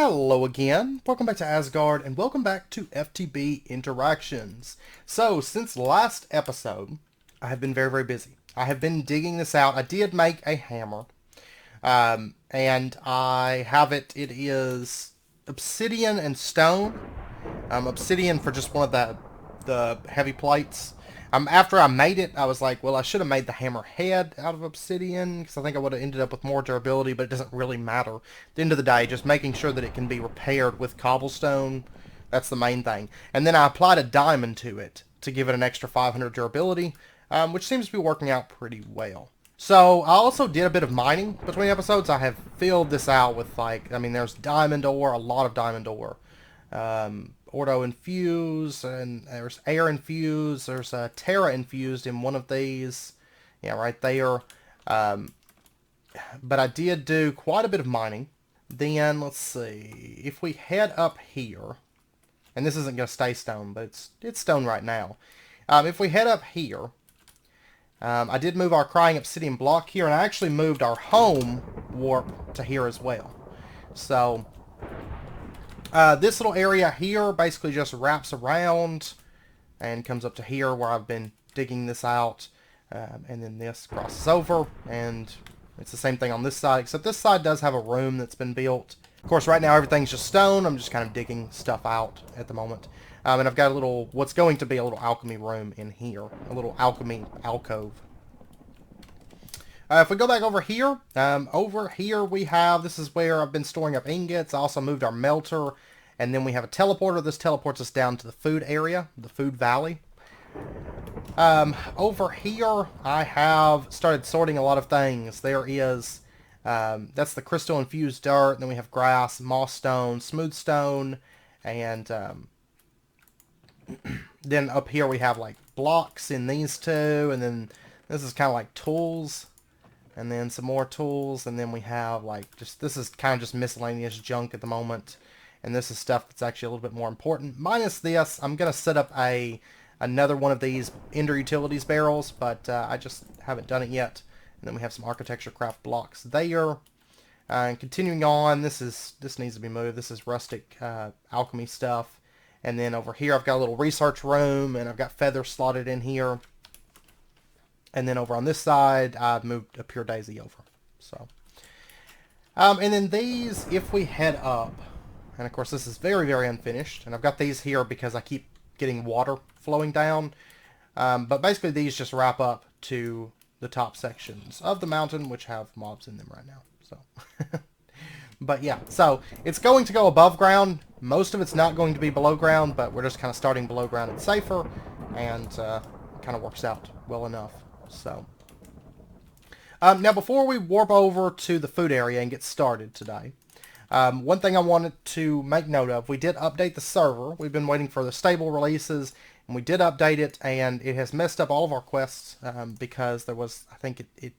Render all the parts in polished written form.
Hello again, welcome back to Asgard, and welcome back to FTB Interactions. So, since last episode, I have been very busy. I have been digging this out. I did make a hammer, and I have it. It is obsidian and stone. Obsidian for just one of the heavy plates. After I made it, I was like, well, I should have made the hammer head out of obsidian, because I think I would have ended up with more durability, but it doesn't really matter. At the end of the day, just making sure that it can be repaired with cobblestone, that's the main thing. And then I applied a diamond to it to give it an extra 500 durability, which seems to be working out pretty well. So, I also did a bit of mining between episodes. I have filled this out with, there's diamond ore, a lot of diamond ore. Ordo infused, and there's air infused, there's a Terra infused in one of these, yeah, right there. But I did do quite a bit of mining. Then, let's see, if we head up here, and this isn't going to stay stone, but it's stone right now. If we head up here, I did move our crying obsidian block here, and I actually moved our home warp to here as well. So, this little area here basically just wraps around and comes up to here where I've been digging this out. And then this crosses over, and it's the same thing on this side, except this side does have a room that's been built. Of course, right now everything's just stone. I'm just kind of digging stuff out at the moment. And I've got a little, what's going to be a little alchemy room in here. A little alchemy alcove. If we go back over here we have, this is where I've been storing up ingots. I also moved our melter, and then we have a teleporter. This teleports us down to the food area, the food valley. Over here, I have started sorting a lot of things. There is, that's the crystal infused dirt, and then we have grass, moss stone, smooth stone, and then up here we have like blocks in these two, and then this is kind of like tools. And then some more tools, and then we have like this is kind of just miscellaneous junk at the moment. And this is stuff that's actually a little bit more important. Minus this, I'm going to set up another one of these Ender Utilities barrels, but I just haven't done it yet. And then we have some architecture craft blocks there. And continuing on, this needs to be moved. This is rustic alchemy stuff. And then over here I've got a little research room, and I've got feathers slotted in here. And then over on this side, I've moved a pure daisy over. So, and then these, if we head up, and of course this is very unfinished, and I've got these here because I keep getting water flowing down. But basically these just wrap up to the top sections of the mountain, which have mobs in them right now. So, but yeah, so it's going to go above ground. Most of it's not going to be below ground, but we're just kind of starting below ground. It's safer, and kind of works out well enough. So, now before we warp over to the food area and get started today, one thing I wanted to make note of, we did update the server. We've been waiting for the stable releases, and we did update it, and it has messed up all of our quests, because there was, I think it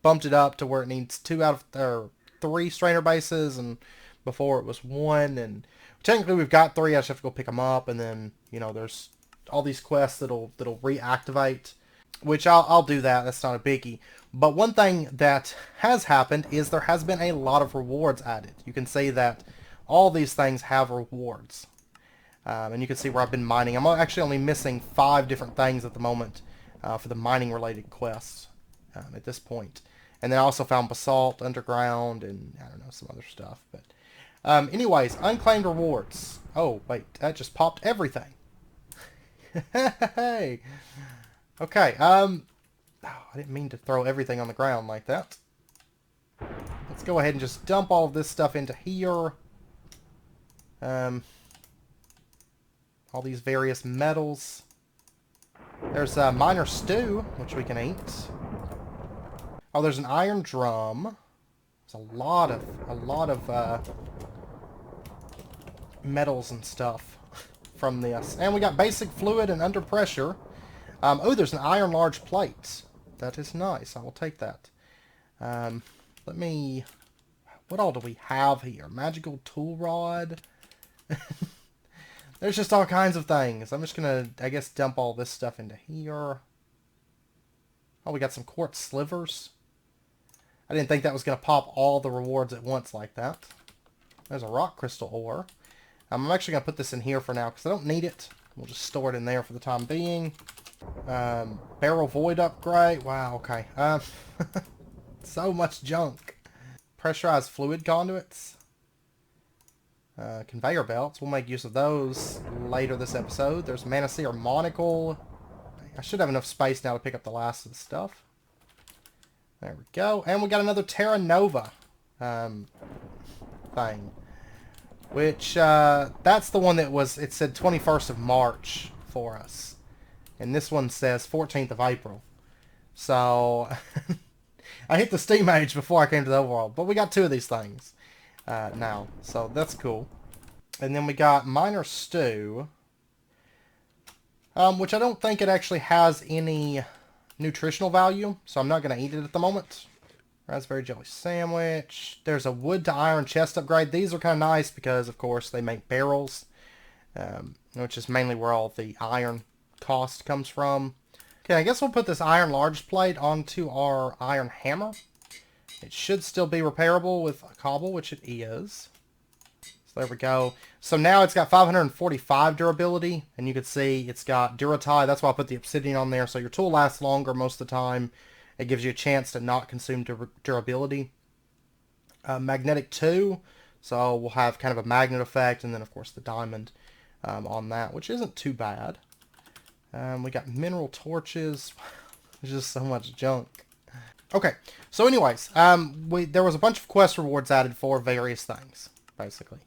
bumped it up to where it needs 2 out of 3 strainer bases, and before it was 1, and technically we've got 3, I just have to go pick them up, and then, you know, there's all these quests that'll reactivate, which I'll do that. That's not a biggie. But one thing that has happened is there has been a lot of rewards added. You can see that all these things have rewards. And you can see where I've been mining. I'm actually only missing 5 different things at the moment for the mining related quests at this point. And then I also found basalt underground and I don't know, some other stuff. But anyways, Unclaimed Rewards. Oh, wait, that just popped everything. Hey! Okay, oh, I didn't mean to throw everything on the ground like that. Let's go ahead and just dump all of this stuff into here. All these various metals. There's a miner stew, which we can eat. Oh, there's an iron drum. There's a lot of metals and stuff from this. And we got basic fluid and under pressure. Oh, there's an iron large plate. That is nice. I will take that. Let me... What all do we have here? Magical tool rod. There's just all kinds of things. I'm just going to, I guess, dump all this stuff into here. Oh, we got some quartz slivers. I didn't think that was going to pop all the rewards at once like that. There's a rock crystal ore. I'm actually going to put this in here for now because I don't need it. We'll just store it in there for the time being. Barrel void upgrade. Wow, okay. So much junk. Pressurized fluid conduits. Conveyor belts. We'll make use of those later this episode. There's Manasseh or Monocle. I should have enough space now to pick up the last of the stuff. There we go. And we got another Terra Nova thing. Which, that's the one that was, it said 21st of March for us. And this one says 14th of April. So, I hit the Steam age before I came to the overworld. But we got two of these things now. So, that's cool. And then we got Miner Stew. Which I don't think it actually has any nutritional value. So, I'm not going to eat it at the moment. Raspberry jelly sandwich. There's a wood to iron chest upgrade. These are kind of nice because, of course, they make barrels, which is mainly where all the iron cost comes from. Okay, I guess we'll put this iron large plate onto our iron hammer. It should still be repairable with a cobble, which it is. So there we go. So now it's got 545 durability, and you can see it's got Duratie. That's why I put the obsidian on there, so your tool lasts longer most of the time. It gives you a chance to not consume durability. Magnetic 2, so we'll have kind of a magnet effect, and then of course the diamond on that, which isn't too bad. We got mineral torches. There's just so much junk. Okay, so anyways, there was a bunch of quest rewards added for various things, basically.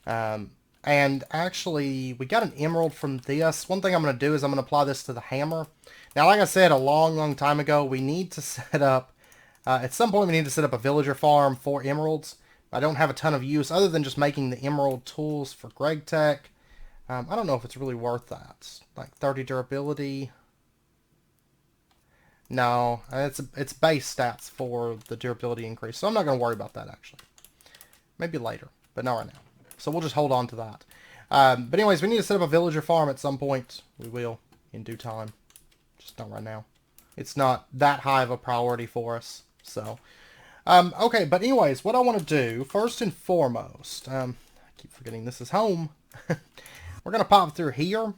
And actually, we got an emerald from this. One thing I'm going to do is I'm going to apply this to the hammer. Now, like I said a long time ago, we need to set up, at some point we need to set up a villager farm for emeralds. I don't have a ton of use other than just making the emerald tools for Greg Tech. I don't know if it's really worth that. Like 30 durability. No, it's base stats for the durability increase, so I'm not going to worry about that actually. Maybe later, but not right now. So we'll just hold on to that. But anyways, we need to set up a villager farm at some point. We will in due time. Just not right now. It's not that high of a priority for us. So, okay, but anyways, what I want to do, first and foremost, I keep forgetting this is home. We're going to pop through here.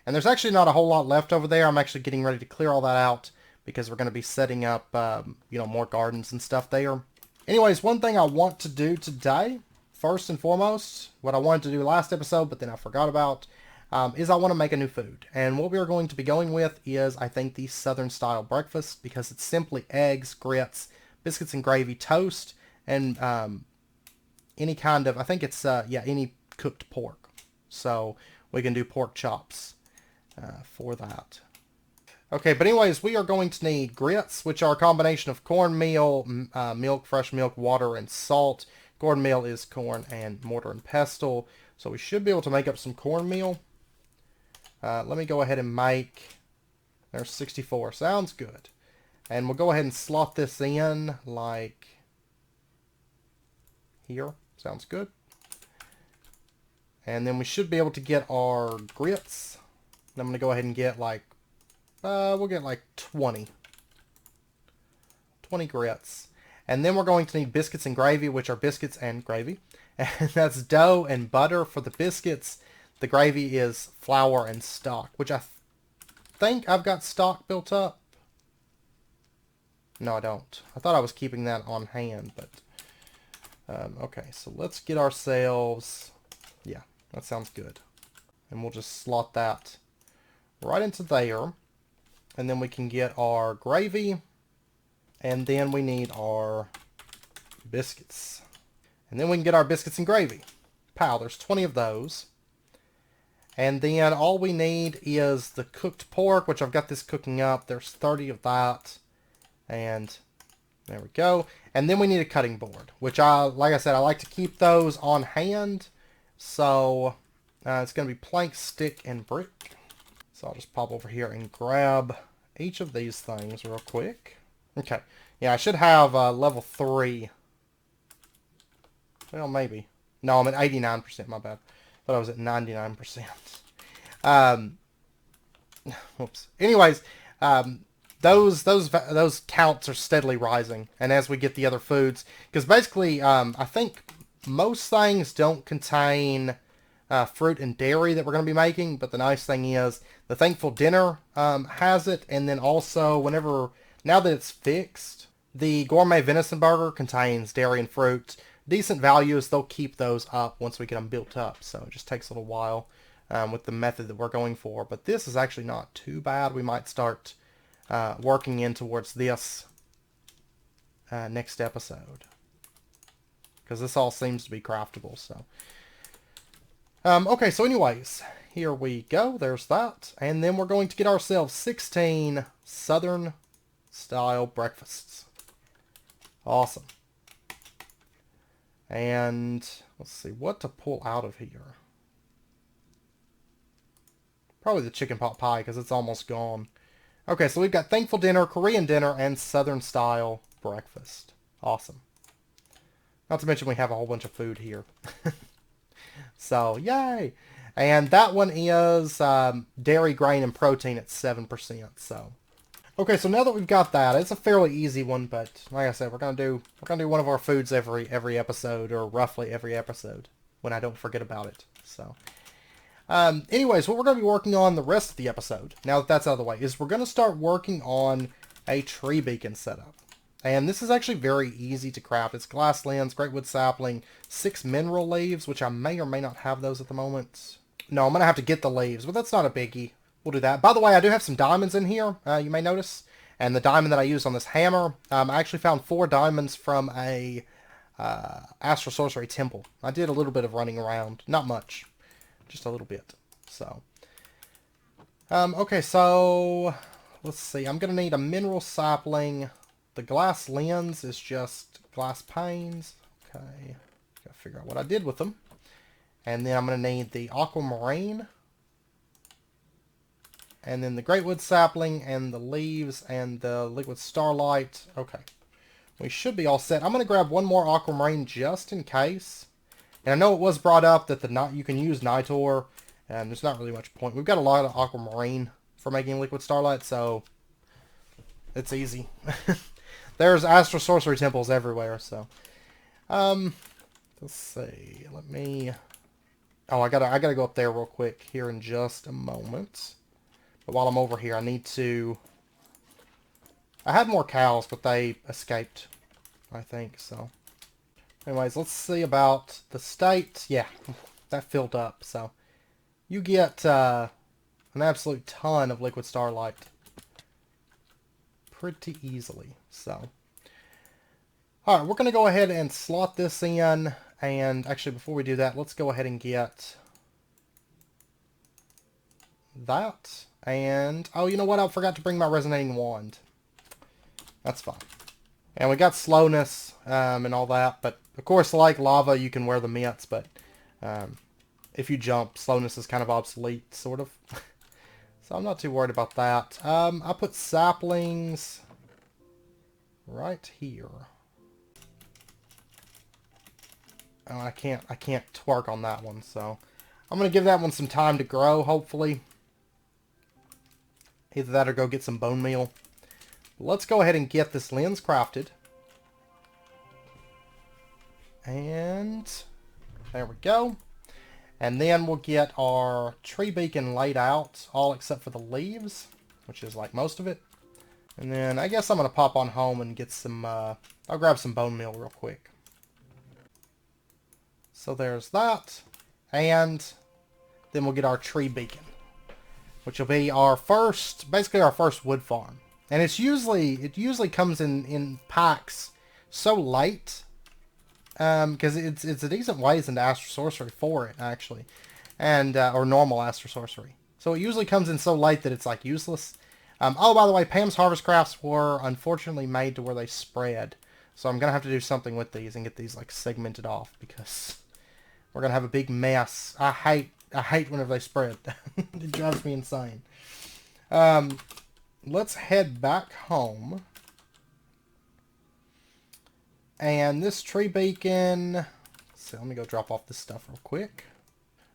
And there's actually not a whole lot left over there. I'm actually getting ready to clear all that out because we're going to be setting up, more gardens and stuff there. Anyways, one thing I want to do today, first and foremost, what I wanted to do last episode, but then I forgot about, is I want to make a new food. And what we are going to be going with is, I think, the Southern style breakfast, because it's simply eggs, grits, biscuits and gravy, toast, and any kind of, I think it's, any cooked pork. So we can do pork chops for that. Okay, but anyways, we are going to need grits, which are a combination of cornmeal, milk, fresh milk, water, and salt. Cornmeal is corn and mortar and pestle. So we should be able to make up some cornmeal. Let me go ahead and make, there's 64, sounds good. And we'll go ahead and slot this in like here, sounds good. And then we should be able to get our grits. I'm going to go ahead and get like, we'll get like 20 grits. And then we're going to need biscuits and gravy, which are biscuits and gravy. And that's dough and butter for the biscuits. The gravy is flour and stock, which I think I've got stock built up. No, I don't. I thought I was keeping that on hand, but... okay, so let's get ourselves... Yeah, that sounds good. And we'll just slot that right into there. And then we can get our gravy. And then we need our biscuits. And then we can get our biscuits and gravy. Pow, there's 20 of those. And then all we need is the cooked pork, which I've got this cooking up. There's 30 of that. And there we go. And then we need a cutting board, which like I said, I like to keep those on hand. So it's going to be plank, stick, and brick. So I'll just pop over here and grab each of these things real quick. Okay. Yeah, I should have level 3. Well, maybe. No, I'm at 89%, my bad. Thought I was at 99%. Whoops. Anyways, those counts are steadily rising. And as we get the other foods, because basically, I think most things don't contain fruit and dairy that we're going to be making, but the nice thing is the Thankful Dinner has it, and then also now that it's fixed, the Gourmet Venison Burger contains dairy and fruit. Decent values, they'll keep those up once we get them built up, so it just takes a little while with the method that we're going for, but this is actually not too bad. We might start working in towards this next episode, because this all seems to be craftable, so... okay, so anyways, here we go. There's that. And then we're going to get ourselves 16 Southern-style breakfasts. Awesome. And let's see what to pull out of here. Probably the chicken pot pie, because it's almost gone. Okay, so we've got Thankful Dinner, Korean Dinner, and Southern-style breakfast. Awesome. Not to mention we have a whole bunch of food here. So, yay! And that one is dairy, grain, and protein at 7%. So, okay. So now that we've got that, it's a fairly easy one. But like I said, we're gonna do one of our foods every episode, or roughly every episode, when I don't forget about it. So, anyways, what we're gonna be working on the rest of the episode, now that that's out of the way, is we're gonna start working on a tree beacon setup. And this is actually very easy to craft. It's glass lens, great wood sapling, 6 mineral leaves, which I may or may not have those at the moment. No, I'm going to have to get the leaves, but that's not a biggie. We'll do that. By the way, I do have some diamonds in here, you may notice. And the diamond that I used on this hammer, I actually found 4 diamonds from a Astral Sorcery temple. I did a little bit of running around. Not much. Just a little bit. So. Okay, so let's see. I'm going to need a mineral sapling. The glass lens is just glass panes. Okay. Gotta figure out what I did with them. And then I'm going to need the aquamarine. And then the great wood sapling and the leaves and the liquid starlight. Okay. We should be all set. I'm going to grab one more aquamarine just in case. And I know it was brought up that you can use nitor. And there's not really much point. We've got a lot of aquamarine for making liquid starlight, so it's easy. There's Astral Sorcery temples everywhere, so. Let's see. Let me... Oh, I gotta go up there real quick here in just a moment. But while I'm over here, I need to... I had more cows, but they escaped, I think, so. Anyways, let's see about the state. Yeah, that filled up, so. You get an absolute ton of liquid starlight pretty easily. So, alright, we're going to go ahead and slot this in, and actually before we do that, let's go ahead and get that, and, oh, you know what, I forgot to bring my resonating wand. That's fine. And we got slowness, and all that, but, of course, like lava, you can wear the mitts, but, if you jump, slowness is kind of obsolete, sort of. So I'm not too worried about that. I put saplings right here. Oh, I can't twerk on that one, so I'm gonna give that one some time to grow, hopefully. Either that or go get some bone meal. Let's go ahead and get this lens crafted. And there we go. And then we'll get our tree beacon laid out, all except for the leaves, which is like most of it. And then I guess I'm going to pop on home and get some, I'll grab some bone meal real quick. So there's that. And then we'll get our tree beacon, which will be our first, basically our first wood farm. And it usually comes in packs so late, because it's a decent ways into Astral Sorcery for it, actually, and or normal Astral Sorcery. So it usually comes in so late that it's like useless. Oh, by the way, Pam's Harvest Crafts were unfortunately made to where they spread, so I'm gonna have to do something with these and get these like segmented off, because we're gonna have a big mess. I hate whenever they spread. It drives me insane. Let's head back home. And this tree beacon, so let me go drop off this stuff real quick.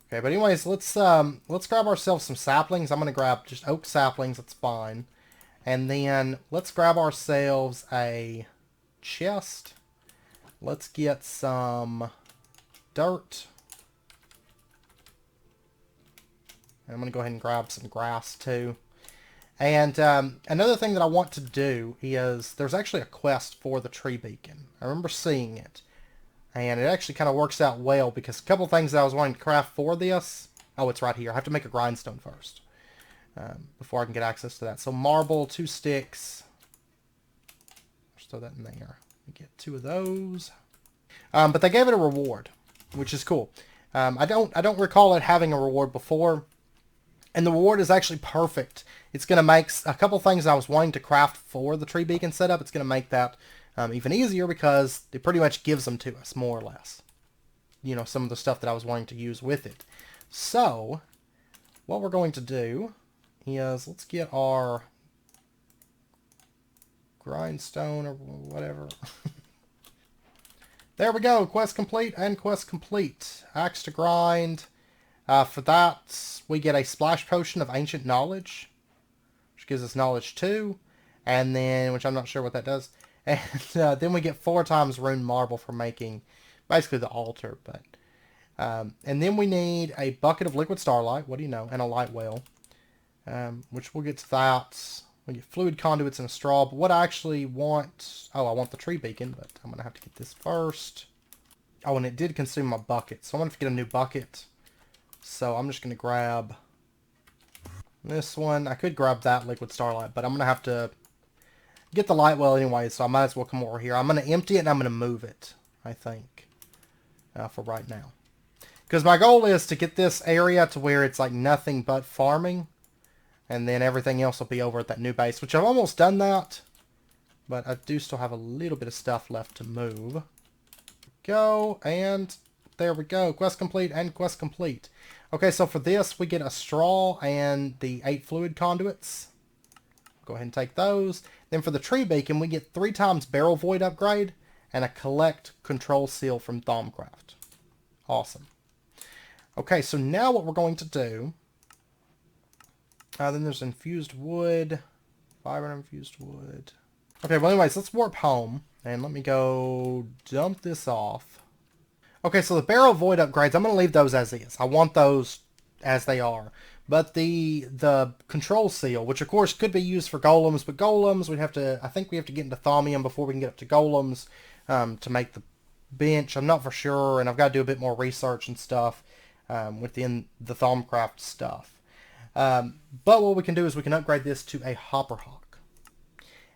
Okay, but anyways, let's grab ourselves some saplings. I'm gonna grab just oak saplings, that's fine. And then let's grab ourselves a chest. Let's get some dirt. And I'm going to go ahead and grab some grass too. And another thing that I want to do is there's actually a quest for the tree beacon. I remember seeing it. And it actually kind of works out well because a couple things that I was wanting to craft for this. Oh, it's right here. I have to make a grindstone first before I can get access to that. So marble, 2 sticks. Just throw that in there. Get 2 of those. But they gave it a reward, which is cool. I don't recall it having a reward before. And the reward is actually perfect. It's going to make a couple things I was wanting to craft for the tree beacon setup. It's going to make that even easier because it pretty much gives them to us, more or less. You know, some of the stuff that I was wanting to use with it. So, what we're going to do is, let's get our grindstone or whatever. There we go. Quest complete and quest complete. Axe to grind. For that, we get a splash potion of ancient knowledge, which gives us knowledge 2, and then, which I'm not sure what that does, and then we get 4 times rune marble for making basically the altar, but, and then we need a bucket of liquid starlight, what do you know, and a light well, which we'll get to that. We get fluid conduits and a straw, but what I actually want, oh, I want the tree beacon, but I'm going to have to get this first. Oh, and it did consume my bucket, so I'm going to have to get a new bucket. So I'm just going to grab this one. I could grab that liquid starlight, but I'm going to have to get the light well anyway, so I might as well come over here. I'm going to empty it and I'm going to move it, I think, for right now. Because my goal is to get this area to where it's like nothing but farming, and then everything else will be over at that new base, which I've almost done that, but I do still have a little bit of stuff left to move. Go, and there we go. Quest complete and quest complete. Okay, so for this, we get a straw and the 8 fluid conduits. Go ahead and take those. Then for the tree beacon, we get 3 times barrel void upgrade and a collect control seal from Thaumcraft. Awesome. Okay, so now what we're going to do, then there's infused wood, fiber infused wood. Okay, well anyways, let's warp home and let me go dump this off. Okay, so the barrel void upgrades, I'm going to leave those as is. I want those as they are. But the control seal, which of course could be used for golems, but golems, I think we have to get into thaumium before we can get up to golems to make the bench. I'm not for sure, and I've got to do a bit more research and stuff within the Thaumcraft stuff. But what we can do is we can upgrade this to a hopper hawk.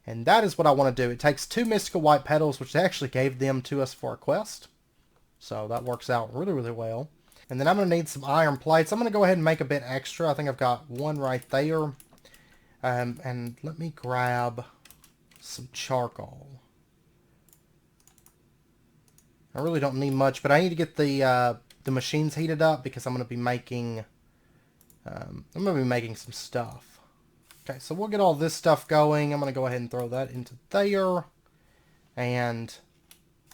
And that is what I want to do. It takes 2 mystical white petals, which they actually gave them to us for a quest. So that works out really, really well. And then I'm going to need some iron plates. I'm going to go ahead and make a bit extra. I think I've got 1 right there. And let me grab some charcoal. I really don't need much, but I need to get the machines heated up because I'm going to be making some stuff. Okay, so we'll get all this stuff going. I'm going to go ahead and throw that into there. And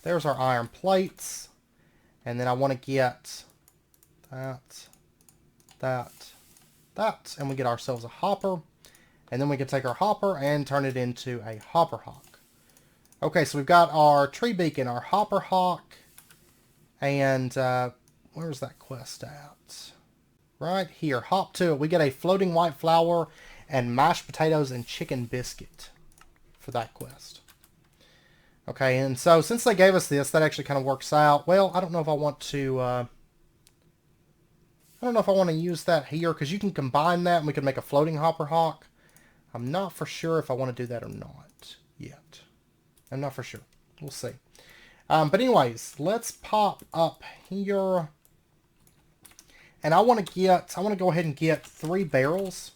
there's our iron plates. And then I want to get that, and we get ourselves a hopper. And then we can take our hopper and turn it into a hopper hawk. Okay, so we've got our tree beacon, our hopper hawk, and where's that quest at? Right here, hop to it. We get a floating white flour and mashed potatoes and chicken biscuit for that quest. Okay, and so since they gave us this, that actually kind of works out. Well, I don't know if I want to use that here, because you can combine that and we can make a floating hopper hawk. I'm not for sure if I want to do that or not yet. I'm not for sure. We'll see. But anyways, let's pop up here. And I want to go ahead and get 3 barrels.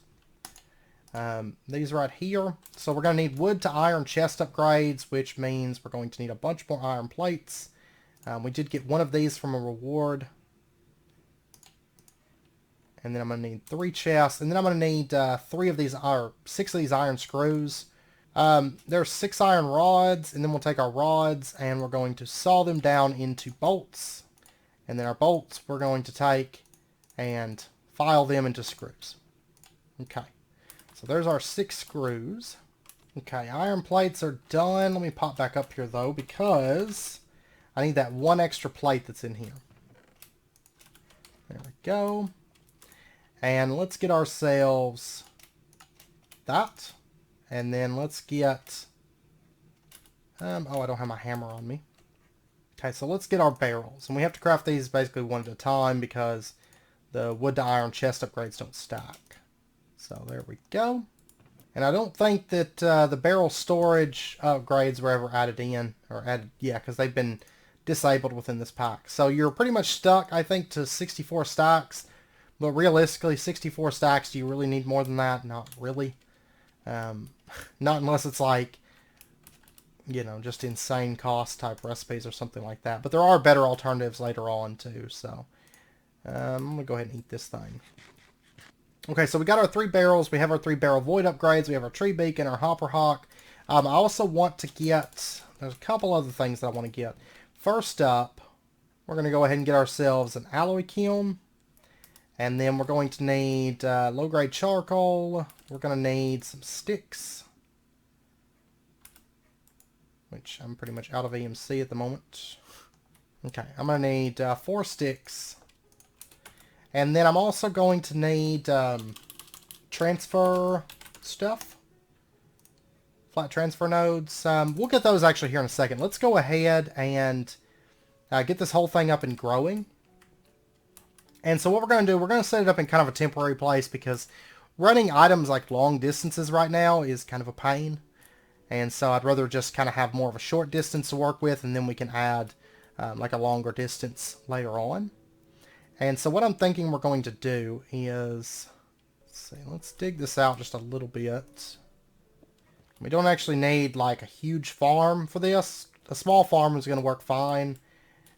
These right here. So we're going to need wood to iron chest upgrades, which means we're going to need a bunch more iron plates. We did get 1 of these from a reward. And then I'm going to need 3 chests. And then I'm going to need 3 of these, or 6 of these iron screws. There's 6 iron rods, and then we'll take our rods and we're going to saw them down into bolts. And then our bolts we're going to take and file them into screws. Okay. So there's our 6 screws. Okay, iron plates are done. Let me pop back up here though, because I need that 1 extra plate that's in here. go. And let's get ourselves that. And then let's get... oh, I don't have my hammer on me. Okay, so let's get our barrels. And we have to craft these basically one at a time because the wood to iron chest upgrades don't stack. So there we go. And I don't think that the barrel storage upgrades were ever added in. Or added, yeah, because they've been disabled within this pack. So you're pretty much stuck, I think, to 64 stacks. But realistically, 64 stacks, do you really need more than that? Not really. Not unless it's like, you know, just insane cost type recipes or something like that. But there are better alternatives later on too. So I'm going to go ahead and eat this thing. Okay, so we got our 3 barrels. We have our 3 barrel void upgrades. We have our tree beacon, our hopper hawk. I also want to get, there's a couple other things that I want to get. First up, we're going to go ahead and get ourselves an alloy kiln. And then we're going to need low-grade charcoal. We're going to need some sticks, which I'm pretty much out of EMC at the moment. Okay, I'm going to need 4 sticks. And then I'm also going to need transfer stuff. Flat transfer nodes. We'll get those actually here in a second. Let's go ahead and get this whole thing up and growing. And so what we're going to do, we're going to set it up in kind of a temporary place because running items like long distances right now is kind of a pain. And so I'd rather just kind of have more of a short distance to work with, and then we can add like a longer distance later on. And so what I'm thinking we're going to do is, let's dig this out just a little bit. We don't actually need like a huge farm for this. A small farm is going to work fine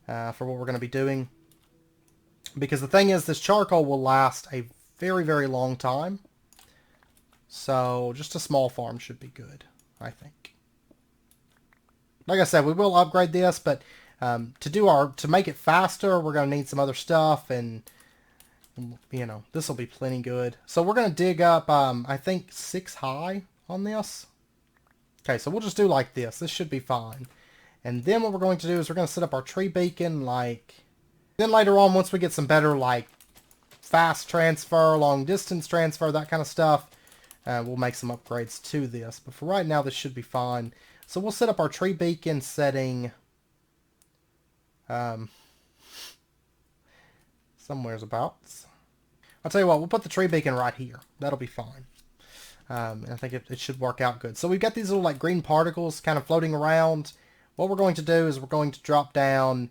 for what we're going to be doing. Because the thing is, this charcoal will last a very, very long time. So just a small farm should be good, I think. Like I said, we will upgrade this, but to make it faster, we're going to need some other stuff, and you know, this will be plenty good. So we're going to dig up, I think 6 high on this. Okay, so we'll just do like this. This should be fine. And then what we're going to do is we're going to set up our tree beacon like... Then later on, once we get some better, like, fast transfer, long distance transfer, that kind of stuff, we'll make some upgrades to this. But for right now, this should be fine. So we'll set up our tree beacon setting somewhere's about. I'll tell you what, we'll put the tree beacon right here. That'll be fine. And I think it should work out good. So we've got these little, like, green particles kind of floating around. What we're going to do is we're going to drop down...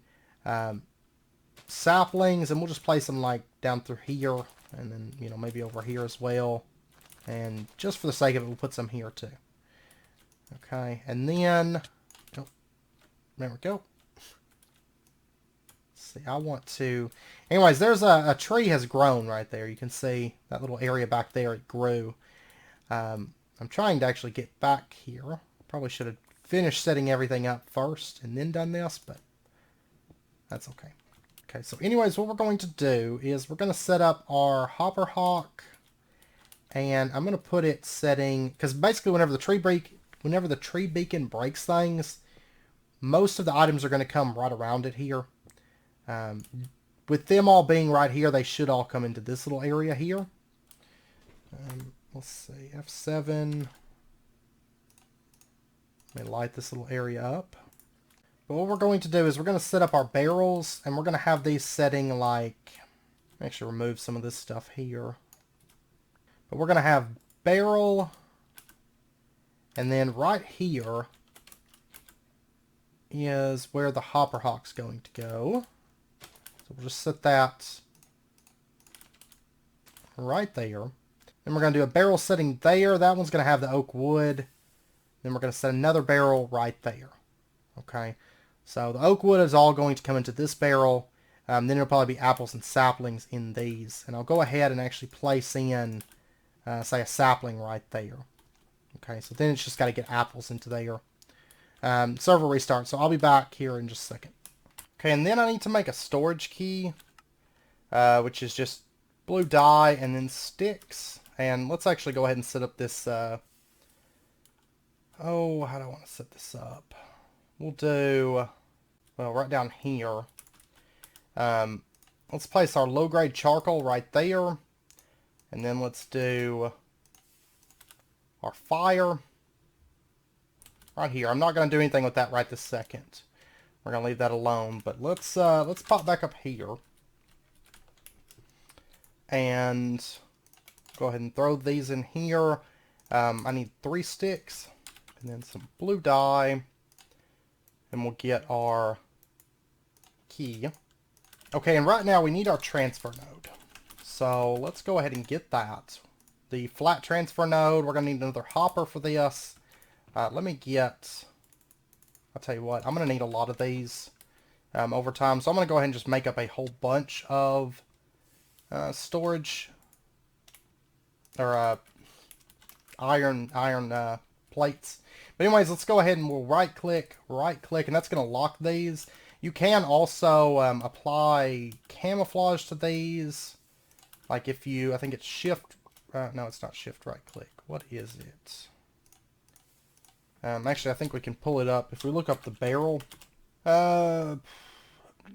saplings, and we'll just place them like down through here, and then, you know, maybe over here as well. And just for the sake of it, we'll put some here too. Okay, and then, oh, there we go. Let's see, I want to, anyways, there's a tree has grown right there. You can see that little area back there, it grew. I'm trying to actually get back here. Probably should have finished setting everything up first and then done this, but that's okay. Okay, so anyways, what we're going to do is we're going to set up our hopper hawk, and I'm going to put it setting, because basically whenever the tree beacon breaks things, most of the items are going to come right around it here. With them all being right here, they should all come into this little area here. Let's see, F7. Let me light this little area up. But what we're going to do is we're going to set up our barrels, and we're going to have these setting like, actually remove some of this stuff here. But we're going to have barrel, and then right here is where the hopper hawk's going to go. So we'll just set that right there. Then we're going to do a barrel setting there. That one's going to have the oak wood. Then we're going to set another barrel right there. Okay. So the oak wood is all going to come into this barrel. Then it'll probably be apples and saplings in these. And I'll go ahead and actually place in, say, a sapling right there. Okay, so then it's just got to get apples into there. Server restart, so I'll be back here in just a second. Okay, and then I need to make a storage key, which is just blue dye and then sticks. And let's actually go ahead and set up this... how do I want to set this up? We'll do, well, right down here. let's place our low-grade charcoal right there. And then let's do our fire right here. I'm not going to do anything with that right this second. We're going to leave that alone. But let's pop back up here. And go ahead and throw these in here. I need 3 sticks. And then some blue dye. And we'll get our key. Okay, and right now we need our transfer node. So let's go ahead and get that. The flat transfer node, we're going to need another hopper for this. Let me get, I'll tell you what, I'm going to need a lot of these over time. So I'm going to go ahead and just make up a whole bunch of storage or iron plates. But anyways, let's go ahead and we'll right click, and that's going to lock these. You can also apply camouflage to these. Like if you, I think it's shift, no, it's not shift right click. What is it? Actually, I think we can pull it up. If we look up the barrel,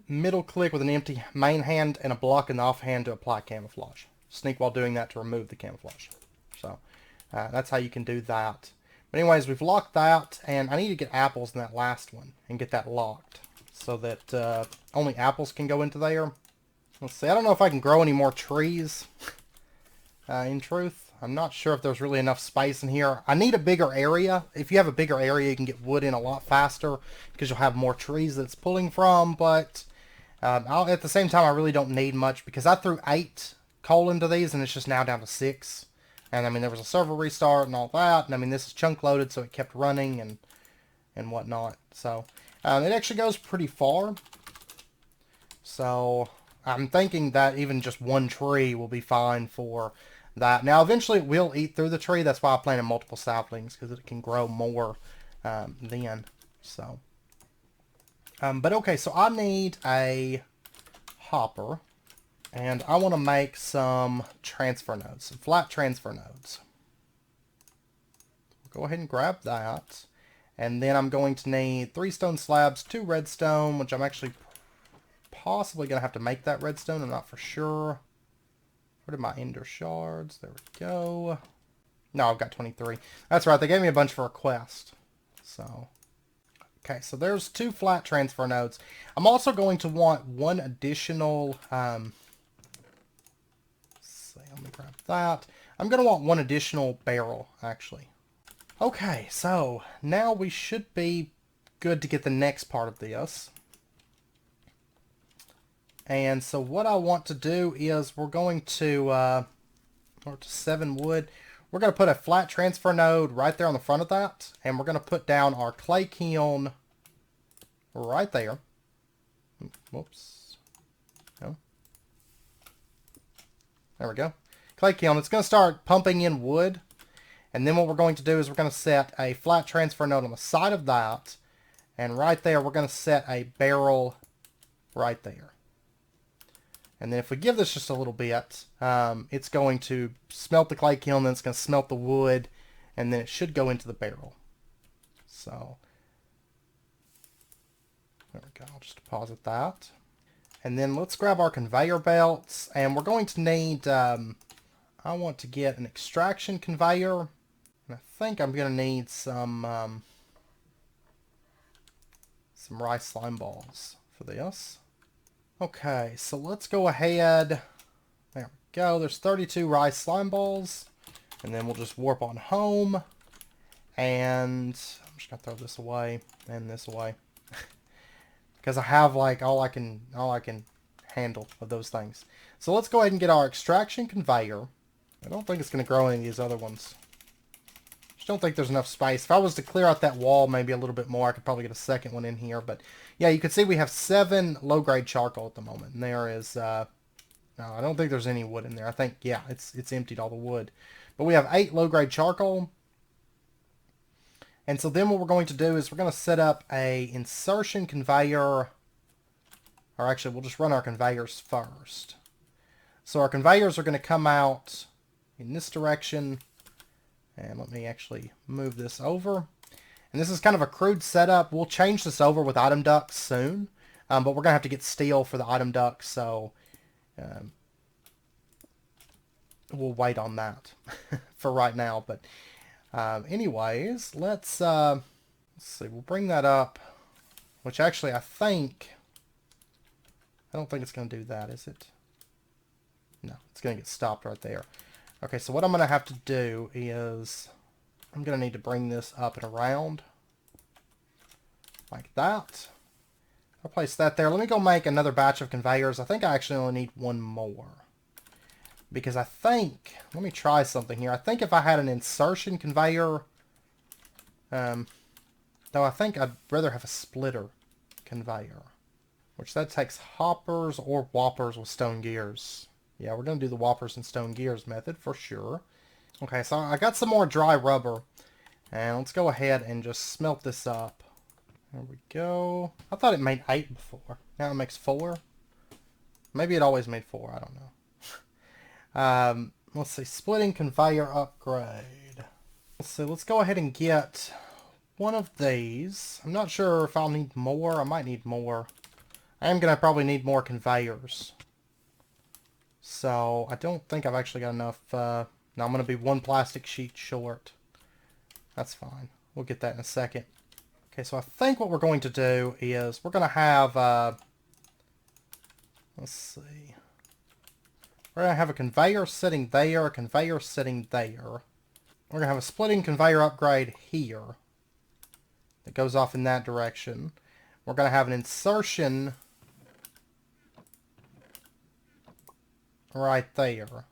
middle click with an empty main hand and a block in the off hand to apply camouflage. Sneak while doing that to remove the camouflage. So that's how you can do that. But anyways, we've locked that, and I need to get apples in that last one and get that locked so that only apples can go into there. Let's see, I don't know if I can grow any more trees, in truth. I'm not sure if there's really enough space in here. I need a bigger area. If you have a bigger area, you can get wood in a lot faster because you'll have more trees that it's pulling from, but at the same time, I really don't need much because I threw 8 coal into these, and it's just now down to 6. And I mean, there was a server restart and all that. And I mean, this is chunk loaded, so it kept running and whatnot. So it actually goes pretty far. So I'm thinking that even just one tree will be fine for that. Now, eventually it will eat through the tree. That's why I planted multiple saplings, because it can grow more then. So, but okay, so I need a hopper. And I want to make some transfer nodes, some flat transfer nodes. Go ahead and grab that. And then I'm going to need 3 stone slabs, 2 redstone, which I'm actually possibly going to have to make that redstone. I'm not for sure. Where did my ender shards? There we go. No, I've got 23. That's right. They gave me a bunch for a quest. So, okay, so there's 2 flat transfer nodes. I'm also going to want 1 additional... let me grab that. I'm going to want 1 additional barrel, actually. Okay, so now we should be good to get the next part of this. And so what I want to do is we're going to 7 wood. We're going to put a flat transfer node right there on the front of that. And we're going to put down our clay kiln right there. Whoops. No. There we go. Clay kiln. It's going to start pumping in wood. And then what we're going to do is we're going to set a flat transfer node on the side of that. And right there, we're going to set a barrel right there. And then if we give this just a little bit, it's going to smelt the clay kiln, then it's going to smelt the wood, and then it should go into the barrel. So, there we go. I'll just deposit that. And then let's grab our conveyor belts, and we're going to need, I want to get an extraction conveyor, and I think I'm going to need some rice slime balls for this. Okay, so let's go ahead. There we go. There's 32 rice slime balls. And then we'll just warp on home. And I'm just going to throw this away and this away. Because I have like all I can handle of those things. So let's go ahead and get our extraction conveyor. I don't think it's going to grow any of these other ones. Just don't think there's enough space. If I was to clear out that wall maybe a little bit more, I could probably get a second one in here. But yeah, you can see we have 7 low-grade charcoal at the moment. And there is, no, I don't think there's any wood in there. I think, yeah, it's emptied all the wood. But we have 8 low-grade charcoal. And so then what we're going to do is we're going to set up a insertion conveyor. Or actually, we'll just run our conveyors first. So our conveyors are going to come out in this direction. And let me actually move this over. And this is kind of a crude setup. We'll change this over with item ducts soon. But we're going to have to get steel for the item ducts. So Um, we'll wait on that for right now. But anyways, let's see. We'll bring that up. Which actually, I don't think it's going to do that, is it? No, it's going to get stopped right there. Okay, so what I'm going to have to do is I'm going to need to bring this up and around like that. I'll place that there. Let me go make another batch of conveyors. I think I actually only need one more. Because I think, let me try something here. I think if I had an insertion conveyor, though I think I'd rather have a splitter conveyor. Which that takes hoppers or whoppers with stone gears. Yeah, we're going to do the whoppers and stone gears method for sure. Okay, so I got some more dry rubber. And let's go ahead and just smelt this up. There we go. I thought it made 8 before. Now it makes 4. Maybe it always made 4. I don't know. Let's see. Splitting conveyor upgrade. Let's see. Let's go ahead and get one of these. I'm not sure if I'll need more. I might need more. I am going to probably need more conveyors. So I don't think I've actually got enough. No, I'm going to be 1 plastic sheet short. That's fine. We'll get that in a second. Okay, so I think what we're going to do is we're going to have, let's see. We're going to have a conveyor sitting there, a conveyor sitting there. We're going to have a splitting conveyor upgrade here that goes off in that direction. We're going to have an insertion right there.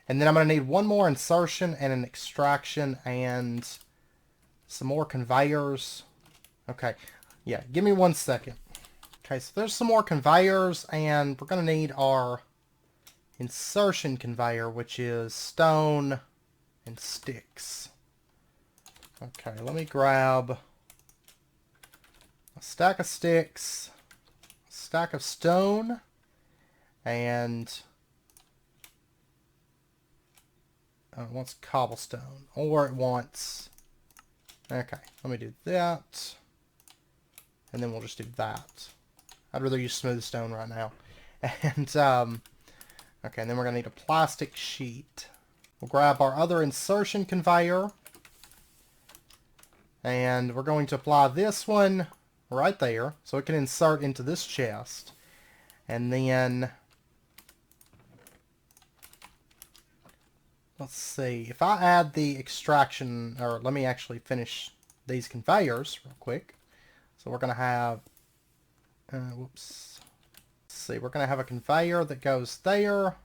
And then I'm going to need one more insertion and an extraction and some more conveyors. Okay, yeah, give me 1 second. Okay, so there's some more conveyors, and we're going to need our insertion conveyor, which is stone and sticks. Okay, let me grab a stack of sticks, a stack of stone, and it wants cobblestone, or it wants... Okay, let me do that. And then we'll just do that. I'd rather use smooth stone right now. And, okay, and then we're going to need a plastic sheet. We'll grab our other insertion conveyor. And we're going to apply this one right there, so it can insert into this chest. And then... Let's see, if I add the extraction, or let me actually finish these conveyors real quick. So we're going to have, whoops, let's see, we're going to have a conveyor that goes there,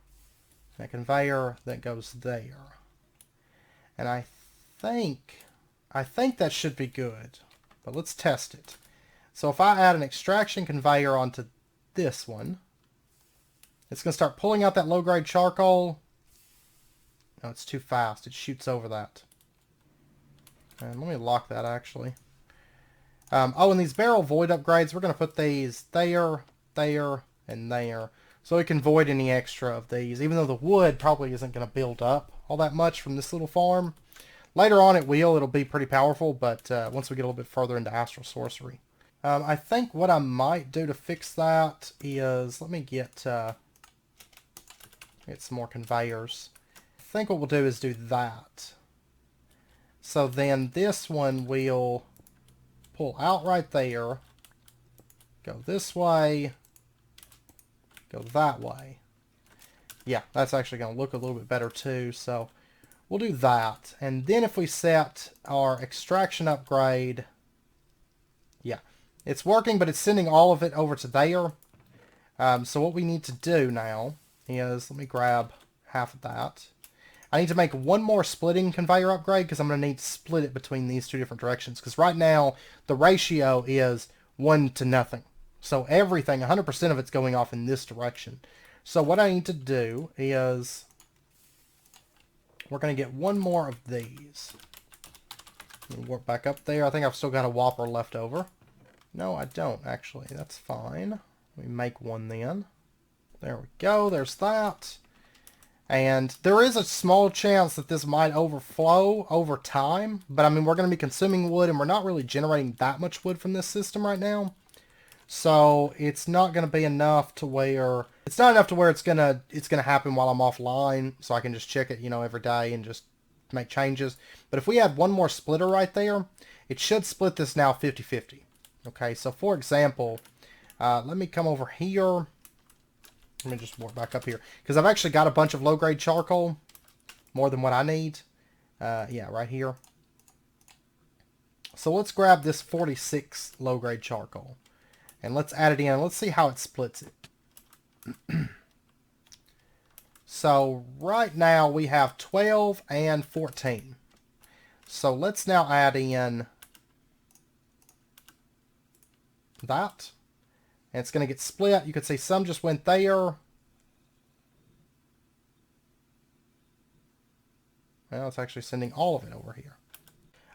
and a conveyor that goes there. And I think that should be good, but let's test it. So if I add an extraction conveyor onto this one, it's going to start pulling out that low-grade charcoal. No, it's too fast. It shoots over that. And let me lock that, actually. Oh, and these barrel void upgrades, we're going to put these there, there, and there. So we can void any extra of these, even though the wood probably isn't going to build up all that much from this little farm. Later on it will. It'll be pretty powerful, but once we get a little bit further into Astral Sorcery. I think what I might do to fix that is, let me get some more conveyors. I think what we'll do is do that. So then this one will pull out right there, go this way, go that way. Yeah, that's actually going to look a little bit better too, so we'll do that. And then if we set our extraction upgrade, yeah, it's working, but it's sending all of it over to there. So what we need to do now is, let me grab half of that. I need to make one more splitting conveyor upgrade because I'm going to need to split it between these two different directions. Because right now, the ratio is 1 to nothing. So everything, 100% of it's going off in this direction. So what I need to do is, we're going to get one more of these. Work back up there. I think I've still got a whopper left over. No, I don't, actually. That's fine. Let me make one then. There we go. There's that. And there is a small chance that this might overflow over time. But, I mean, we're going to be consuming wood, and we're not really generating that much wood from this system right now. So it's not going to be enough to where it's not enough to where it's gonna happen while I'm offline, so I can just check it, you know, every day and just make changes. But if we add one more splitter right there, it should split this now 50-50. Okay, so for example, let me come over here. Let me just work back up here because I've actually got a bunch of low-grade charcoal, more than what I need. Yeah, right here. So let's grab this 46 low-grade charcoal. And let's add it in. Let's see how it splits it. So right now we have 12 and 14. So let's now add in that. And it's going to get split. You can see some just went there. Well, it's actually sending all of it over here.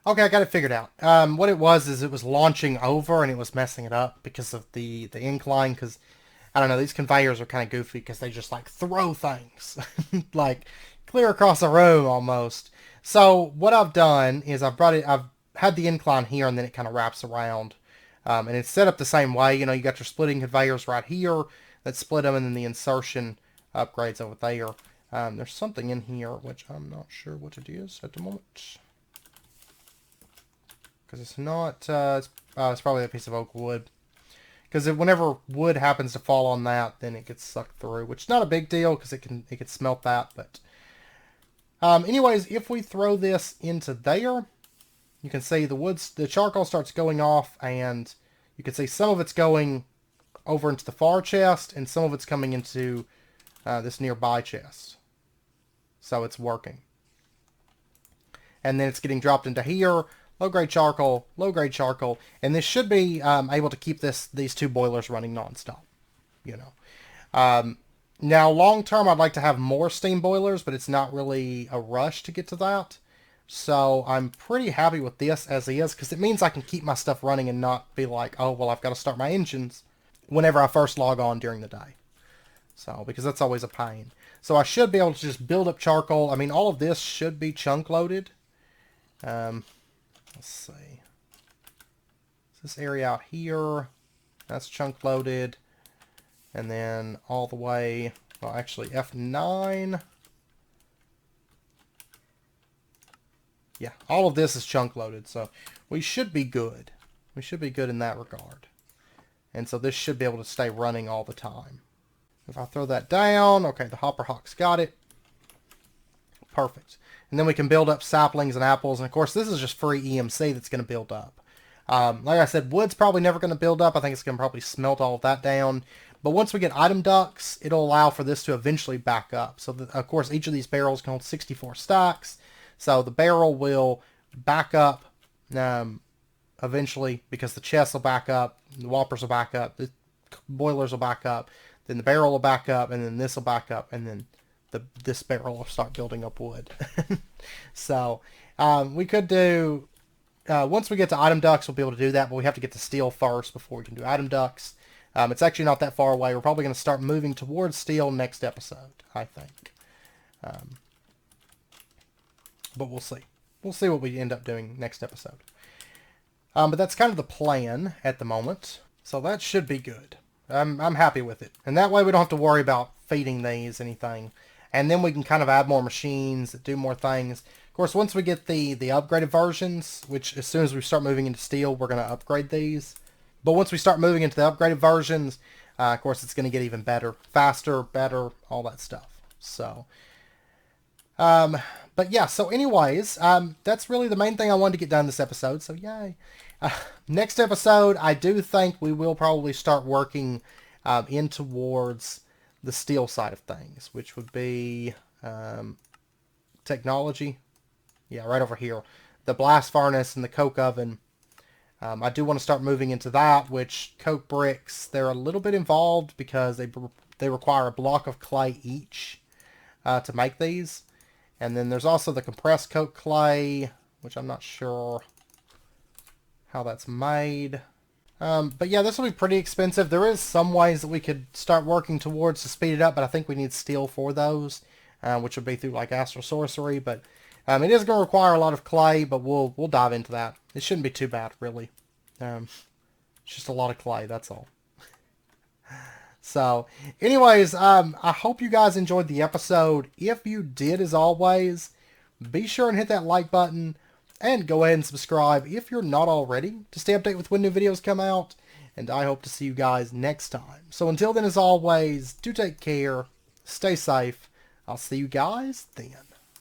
Okay, I got it figured out. What it was is it was launching over and it was messing it up because of the incline. Because, I don't know, these conveyors are kind of goofy because they just like throw things. Like clear across a room almost. So what I've done is I've had the incline here and then it kind of wraps around. And it's set up the same way. You know, you got your splitting conveyors right here that split them, and then the insertion upgrades over there. There's something in here which I'm not sure what it is at the moment. Because it's not, it's probably a piece of oak wood. Because whenever wood happens to fall on that, then it gets sucked through, which is not a big deal because it can smelt that. But anyways, if we throw this into there, you can see the charcoal starts going off, and you can see some of it's going over into the far chest, and some of it's coming into this nearby chest. So it's working. And then it's getting dropped into here. Low-grade charcoal, low-grade charcoal, and this should be able to keep these two boilers running non-stop, you know. Now, long-term, I'd like to have more steam boilers, but it's not really a rush to get to that. So I'm pretty happy with this as is, because it means I can keep my stuff running and not be like, oh, well, I've got to start my engines whenever I first log on during the day. So, because that's always a pain. So I should be able to just build up charcoal. I mean, all of this should be chunk-loaded. Let's see. This area out here, that's chunk loaded. And then all the way, well, actually F9. Yeah, all of this is chunk loaded, so we should be good. We should be good in that regard. And so this should be able to stay running all the time. If I throw that down, okay, the Hopper Hawk's got it. Perfect. And then we can build up saplings and apples. And of course, this is just free EMC that's going to build up. Like I said, wood's probably never going to build up. I think it's going to probably smelt all of that down. But once we get item ducts, it'll allow for this to eventually back up. So, of course, each of these barrels can hold 64 stacks. So the barrel will back up eventually because the chests will back up, the whoppers will back up, the boilers will back up, then the barrel will back up, and then this will back up, and then this barrel will start building up wood. So we could do, once we get to item ducts, we'll be able to do that, but we have to get to steel first before we can do item ducts. It's actually not that far away. We're probably going to start moving towards steel next episode, I think. But we'll see. We'll see what we end up doing next episode. But that's kind of the plan at the moment. So that should be good. I'm happy with it. And that way we don't have to worry about feeding these anything. And then we can kind of add more machines that do more things. Of course, once we get the upgraded versions, which as soon as we start moving into steel, we're going to upgrade these. But once we start moving into the upgraded versions, of course, it's going to get even better. Faster, better, all that stuff. So, but yeah, so anyways, that's really the main thing I wanted to get done this episode. So, yay. Next episode, I do think we will probably start working in towards the steel side of things, which would be technology. Yeah, right over here. The blast furnace and the coke oven. I do want to start moving into that, which coke bricks, they're a little bit involved because they require a block of clay each to make these. And then there's also the compressed coke clay, which I'm not sure how that's made. But yeah, this will be pretty expensive. There is some ways that we could start working towards to speed it up, but I think we need steel for those, which would be through like Astral Sorcery. But it is going to require a lot of clay, but we'll dive into that. It shouldn't be too bad, really. It's just a lot of clay, that's all. So, anyways, I hope you guys enjoyed the episode. If you did, as always, be sure and hit that like button and go ahead and subscribe if you're not already to stay updated with when new videos come out. And I hope to see you guys next time. So until then, as always, do take care, stay safe. I'll see you guys then.